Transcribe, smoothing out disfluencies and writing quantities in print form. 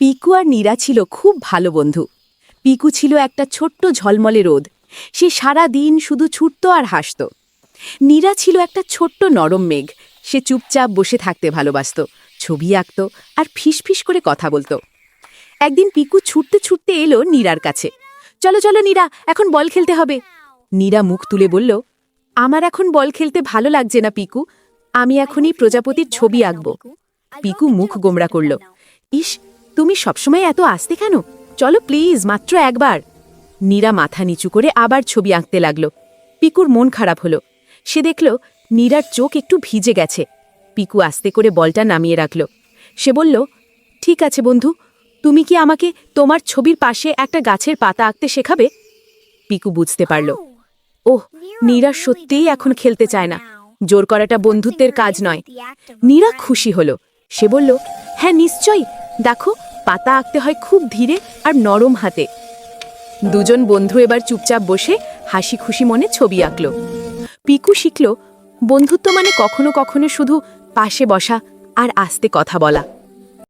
পিকু আর নীরা ছিল খুব ভালো বন্ধু। পিকু ছিল একটা ছোট্ট ঝলমলে রোদ। সে সারা দিন শুধু ছুটত আর হাসত। নীরা ছিল একটা ছোট্ট নরম মেঘ। সে চুপচাপ বসে থাকতে ভালোবাসত, ছবি আঁকত আর ফিসফিস করে কথা বলতো। একদিন পিকু ছুটতে ছুটতে এলো নীরার কাছে। চলো চলো নীরা, এখন বল খেলতে হবে। নীরা মুখ তুলে বলল, আমার এখন বল খেলতে ভালো লাগছে না পিকু, আমি এখনই প্রজাপতির ছবি আঁকব। পিকু মুখ গোমড়া করল। ইস, তুমি সবসময় এত আস্তে কেন? চলো প্লিজ, মাত্র একবার। নীরা মাথা নিচু করে আবার ছবি আঁকতে লাগল। পিকুর মন খারাপ হলো। সে দেখল নীরার চোখ একটু ভিজে গেছে। পিকু আস্তে করে বলটা নামিয়ে রাখল। সে বলল, ঠিক আছে বন্ধু, তুমি কি আমাকে তোমার ছবির পাশে একটা গাছের পাতা আঁকতে শেখাবে? পিকু বুঝতে পারল, ওহ, নীরা সত্যিই এখন খেলতে চায় না। জোর করাটা বন্ধুত্বের কাজ নয়। নীরা খুশি হলো। সে বলল, হ্যাঁ নিশ্চয়ই, দেখো, পাতা আঁকতে হয় খুব ধীরে আর নরম হাতে। দুজন বন্ধু এবার চুপচাপ বসে হাসি খুশি মনে ছবি আঁকল। পিকু শিখল, বন্ধুত্ব মানে কখনো কখনো শুধু পাশে বসা আর আস্তে কথা বলা।